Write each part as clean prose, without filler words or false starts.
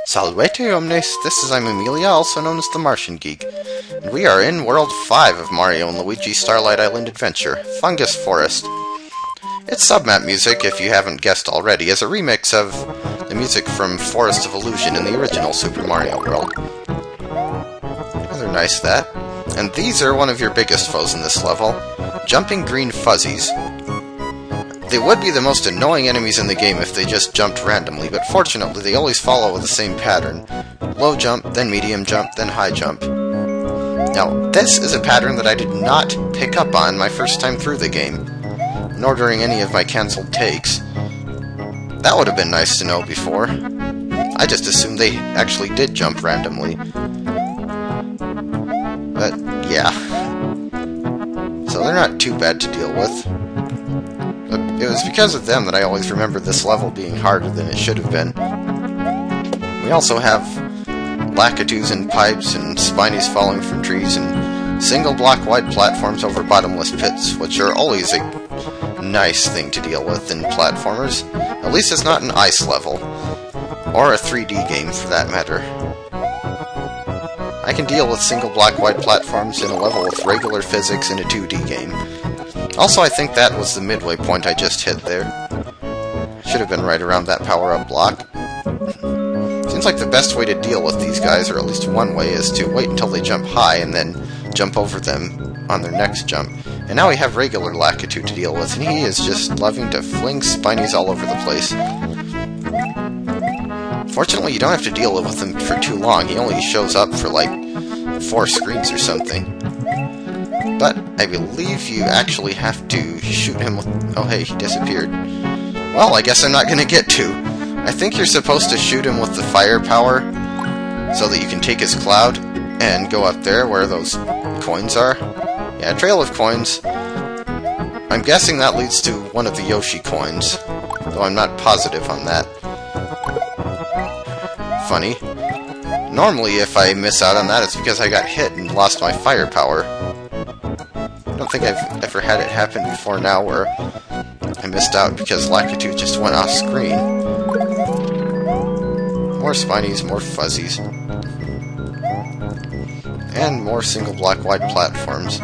Salvete omnes, this is I'm Amelia, also known as TheMartianGeek, and we are in World 5 of Mario and Luigi Starlight Island Adventure, Fungus Forest. It's submap music, if you haven't guessed already, as a remix of the music from Forest of Illusion in the original Super Mario World. Rather nice, that. And these are one of your biggest foes in this level, jumping green Fuzzies. They would be the most annoying enemies in the game if they just jumped randomly, but fortunately they always follow the same pattern. Low jump, then medium jump, then high jump. Now, this is a pattern that I did not pick up on my first time through the game, nor during any of my cancelled takes. That would have been nice to know before. I just assumed they actually did jump randomly. But, yeah. So they're not too bad to deal with. But it was because of them that I always remember this level being harder than it should have been. We also have Lakitus and pipes and Spinies falling from trees and single block wide platforms over bottomless pits, which are always a nice thing to deal with in platformers. At least it's not an ice level, or a 3D game for that matter. I can deal with single block wide platforms in a level with regular physics in a 2D game. Also, I think that was the midway point I just hit there. Should have been right around that power-up block. Seems like the best way to deal with these guys, or at least one way, is to wait until they jump high and then jump over them on their next jump. And now we have regular Lakitu to deal with, and he is just loving to fling Spinies all over the place. Fortunately, you don't have to deal with him for too long. He only shows up for like 4 screens or something. But I believe you actually have to shoot him with... Oh hey, he disappeared. Well, I guess I'm not gonna get to. I think you're supposed to shoot him with the firepower so that you can take his cloud and go up there where those coins are. Yeah, trail of coins. I'm guessing that leads to one of the Yoshi coins, though I'm not positive on that. Funny. Normally, if I miss out on that, it's because I got hit and lost my firepower. I don't think I've ever had it happen before now where I missed out because Lakitu just went off screen. More Spinies, more Fuzzies. And more single block wide platforms.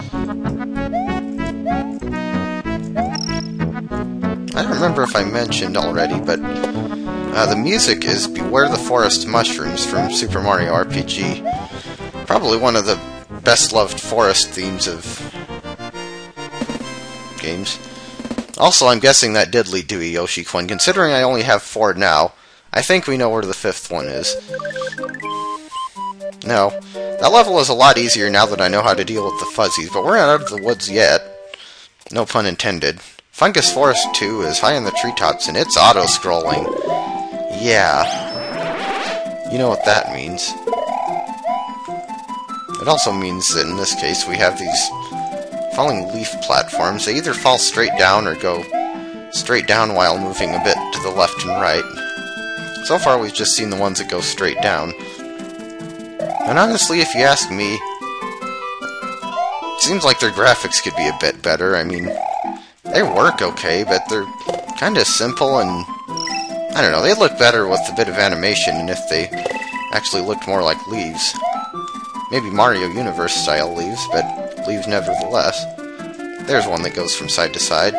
I don't remember if I mentioned already, but the music is Beware the Forest Mushrooms from Super Mario RPG. Probably one of the best-loved forest themes of games. Also, I'm guessing that did lead to a Yoshi coin. Considering I only have 4 now, I think we know where the 5th one is. No, that level is a lot easier now that I know how to deal with the Fuzzies, but we're not out of the woods yet. No pun intended. Fungus Forest 2 is high in the treetops, and it's auto-scrolling. Yeah. You know what that means. It also means that in this case we have these falling leaf platforms. They either fall straight down or go straight down while moving a bit to the left and right. So far we've just seen the ones that go straight down. And honestly, if you ask me, it seems like their graphics could be a bit better. I mean, they work okay, but they're kind of simple and, I don't know, they look better with a bit of animation and if they actually looked more like leaves. Maybe Mario Universe style leaves, but leaves nevertheless. There's one that goes from side to side.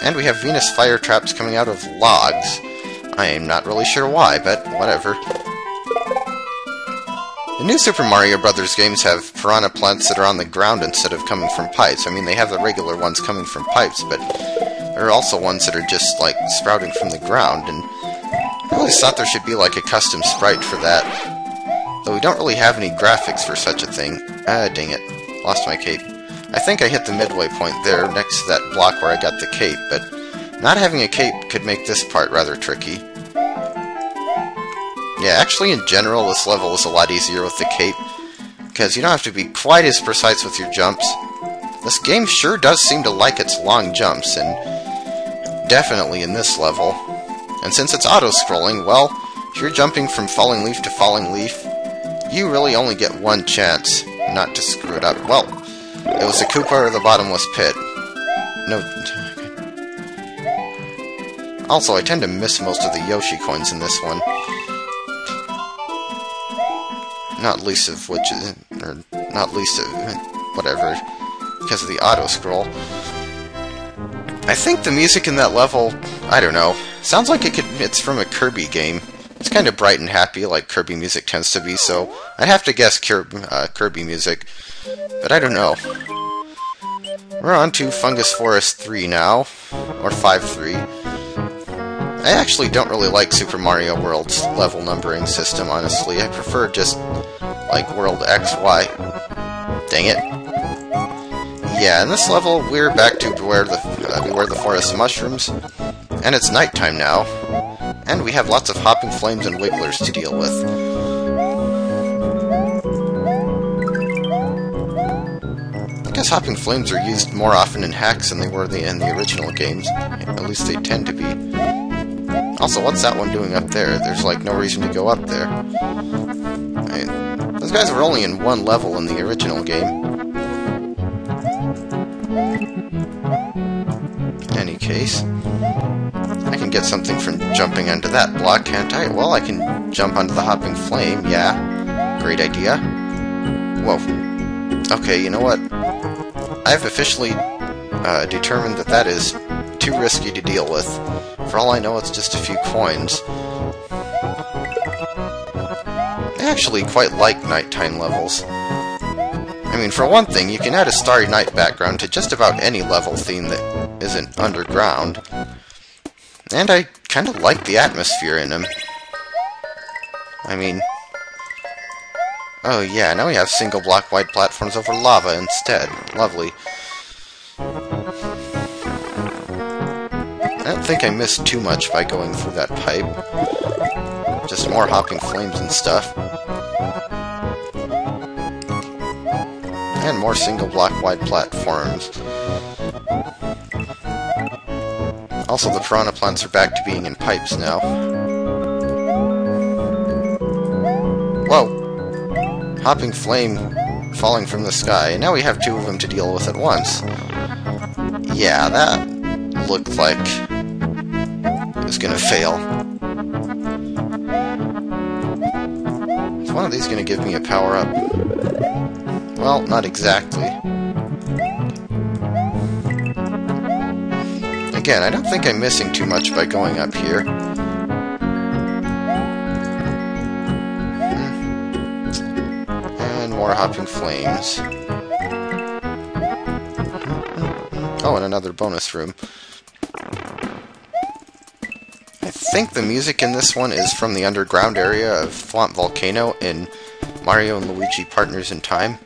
And we have Venus fire traps coming out of logs. I am not really sure why, but whatever. The new Super Mario Bros. Games have piranha plants that are on the ground instead of coming from pipes. I mean, they have the regular ones coming from pipes, but there are also ones that are just, like, sprouting from the ground, and I always thought there should be, like, a custom sprite for that. Though we don't really have any graphics for such a thing. Ah, dang it. Lost my cape. I think I hit the midway point there, next to that block where I got the cape, but not having a cape could make this part rather tricky. Yeah, actually in general this level is a lot easier with the cape, because you don't have to be quite as precise with your jumps. This game sure does seem to like its long jumps, and definitely in this level. And since it's auto-scrolling, well, if you're jumping from falling leaf to falling leaf, you really only get one chance not to screw it up. Well, it was the Koopa or the bottomless pit. No. Also, I tend to miss most of the Yoshi coins in this one. Not least of which is... or not least of... whatever. Because of the auto-scroll. I think the music in that level, I don't know, sounds like it's from a Kirby game. It's kind of bright and happy, like Kirby music tends to be, so I'd have to guess Kirby music, but I don't know. We're on to Fungus Forest 3 now, or 5-3. I actually don't really like Super Mario World's level numbering system, honestly. I prefer just, like, World X, Y. Dang it. Yeah, in this level, we're back to Beware the Forest Mushrooms, and it's nighttime now, and we have lots of hopping flames and wigglers to deal with. I guess hopping flames are used more often in hacks than they were in the original games. At least they tend to be. Also, what's that one doing up there? There's like no reason to go up there. I mean, those guys were only in one level in the original game. In any case, I can get something from jumping onto that block, can't I? Well, I can jump onto the hopping flame, yeah. Great idea. Whoa. Okay, you know what? I've officially determined that that is too risky to deal with. For all I know, it's just a few coins. I actually quite like nighttime levels. I mean, for one thing, you can add a Starry Night background to just about any level theme that isn't underground. And I kind of like the atmosphere in them. I mean... oh yeah, now we have single block wide platforms over lava instead. Lovely. I don't think I missed too much by going through that pipe. Just more hopping flames and stuff. And more single block wide platforms. Also, the piranha plants are back to being in pipes now. Whoa! Hopping flame falling from the sky. And now we have two of them to deal with at once. Yeah, that looked like it was gonna fail. Is one of these gonna give me a power-up? Well, not exactly. Again, I don't think I'm missing too much by going up here. And more hopping flames. Oh, and another bonus room. I think the music in this one is from the underground area of Swamp Volcano in Mario and Luigi Partners in Time.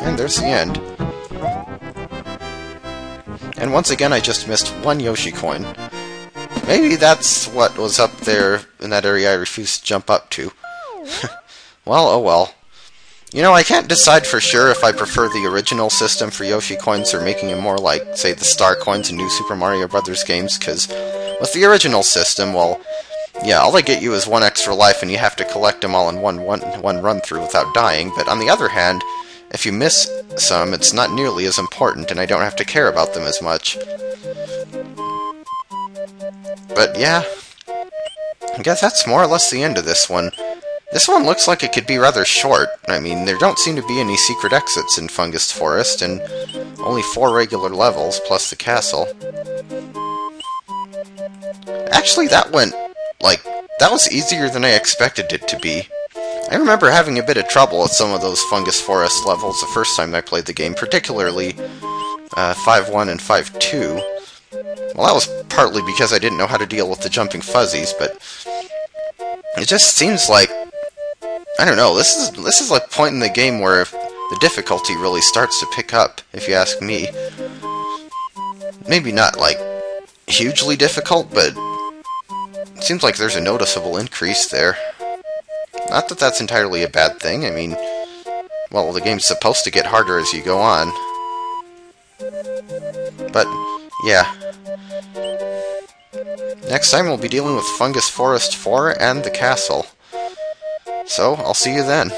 And there's the end. And once again, I just missed one Yoshi coin. Maybe that's what was up there in that area I refused to jump up to. Well, oh well. You know, I can't decide for sure if I prefer the original system for Yoshi coins or making them more like, say, the Star coins in New Super Mario Bros. Games, because with the original system, well, yeah, all they get you is one extra life and you have to collect them all in one run-through without dying, but on the other hand, if you miss some, it's not nearly as important and I don't have to care about them as much. But yeah, I guess that's more or less the end of this one. This one looks like it could be rather short. I mean, there don't seem to be any secret exits in Fungus Forest, and only 4 regular levels, plus the castle. Actually, that was easier than I expected it to be. I remember having a bit of trouble with some of those Fungus Forest levels the first time I played the game, particularly 5-1 and 5-2. Well, that was partly because I didn't know how to deal with the jumping Fuzzies, but it just seems like, I don't know, this is like a point in the game where the difficulty really starts to pick up, if you ask me. Maybe not, like, hugely difficult, but it seems like there's a noticeable increase there. Not that that's entirely a bad thing, I mean, well, the game's supposed to get harder as you go on. But, yeah. Next time we'll be dealing with Fungus Forest 4 and the castle. So, I'll see you then.